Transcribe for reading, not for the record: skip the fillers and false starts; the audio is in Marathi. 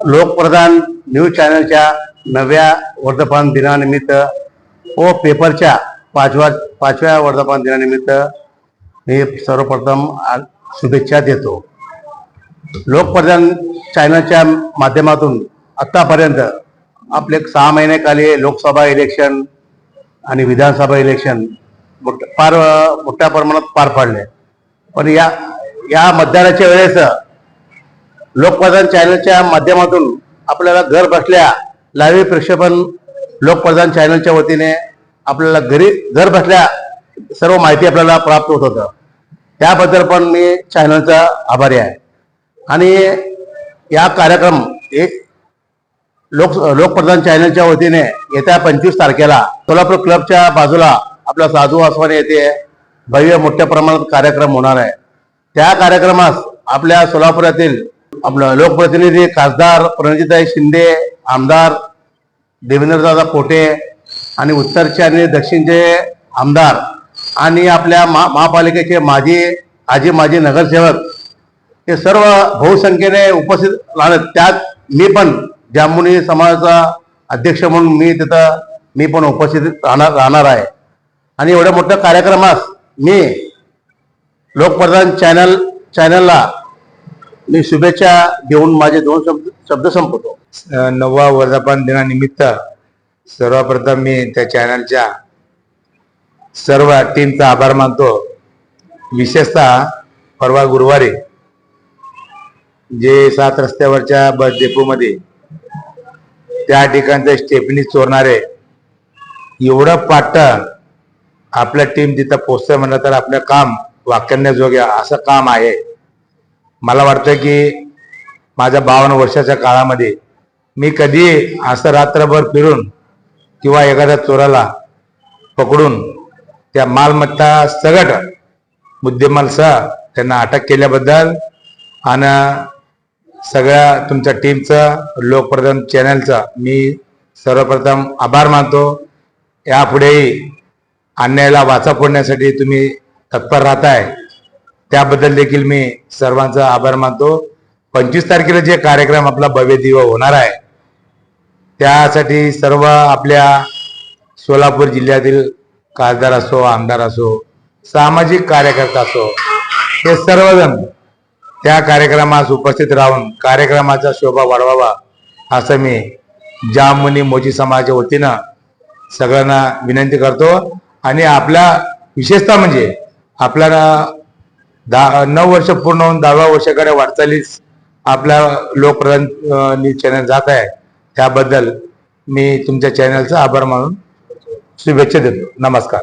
लोकप्रधान न्यूज चॅनलच्या नव्या वर्धापन दिनानिमित्त व पेपरच्या पाचव्या वर्धापन दिनानिमित्त मी सर्वप्रथम शुभेच्छा देतो। लोकप्रधान चॅनलच्या माध्यमातून आतापर्यंत आपले 6 महिन्याखाली लोकसभा इलेक्शन आणि विधानसभा इलेक्शन फार मोठ्या प्रमाणात पार पाडले। पण या मतदानाच्या वेळेस लोकप्रधान चॅनलच्या माध्यमातून आपल्याला घर बसल्या लाईव्ह प्रक्षेपण लोकप्रधान चॅनलच्या वतीने आपल्याला घर बसल्या सर्व माहिती आपल्याला प्राप्त होत होतं। त्याबद्दल पण मी चॅनलचा आभारी आहे। आणि या कार्यक्रम लोकप्रधान चॅनलच्या वतीने येत्या 25 तारखेला सोलापूर क्लबच्या बाजूला आपल्या साधू वासवानी येथे भव्य मोठ्या प्रमाणात कार्यक्रम होणार आहे। त्या कार्यक्रमास आपल्या सोलापुरातील आपलं लोकप्रतिनिधी खासदार प्रणितीताई शिंदे, आमदार देवेंद्रदादा कोटे आणि उत्तरचे आणि दक्षिणचे आमदार आणि आपल्या महापालिकेचे माजी नगरसेवक हे सर्व बहुसंख्येने उपस्थित राहणार। त्यात मी पण जांभुनी समाजाचा अध्यक्ष म्हणून मी पण उपस्थित राहणार आहे। आणि एवढ्या मोठ्या कार्यक्रमास मी लोकप्रधान चॅनलला मी शुभेच्छा देऊन माझे 2 शब्द संपवतो। 9वा वर्धापन दिनानिमित्त सर्वप्रथम मी त्या चॅनलच्या सर्व टीमचा आभार मानतो। विशेषतः परवा गुरुवारी जे 7 रस्त्यावरच्या बस डेपोमध्ये त्या ठिकाणचे स्टेपनी चोरणारे एवढं पाठ आपल्या टीम तिथं पोहोचतं म्हणलं तर आपलं काम वाखाणण्याजोग्य असं काम आहे। मला वाटतं की माझ्या 52 वर्षाच्या काळामध्ये मी कधी असं रात्रभर फिरून किंवा एखाद्या चोराला पकडून त्या मालमत्ता सगट मुद्देमालसह त्यांना अटक केल्याबद्दल आणि सगळ्या तुमच्या टीमचं लोकप्रधान चॅनलचं मी सर्वप्रथम आभार मानतो। यापुढेही अन्यायाला वाचा फोडण्यासाठी तुम्ही तत्पर राहताय त्याबद्दल देखील मी सर्वांचा आभार मानतो। 25 तारखेला जे कार्यक्रम आपला भव्य दिवा होणार आहे त्यासाठी सर्व आपल्या सोलापूर जिल्ह्यातील खासदार असो, आमदार असो, सामाजिक कार्यकर्ता असो, हे सर्वजण त्या कार्यक्रमास उपस्थित राहून कार्यक्रमाचा शोभा वाढवावा असं मी जांभुनी मोची समाजाच्या वतीनं सगळ्यांना विनंती करतो। आणि आपल्या विशेषतः म्हणजे आपल्याला 9 वर्ष पूर्ण होऊन 10व्या वर्षाकडे वाटचालीस आपला लोकप्रधान न्यूज चॅनल जात आहे। त्याबद्दल मी तुमच्या चॅनलचा आभार मानून शुभेच्छा देतो। नमस्कार।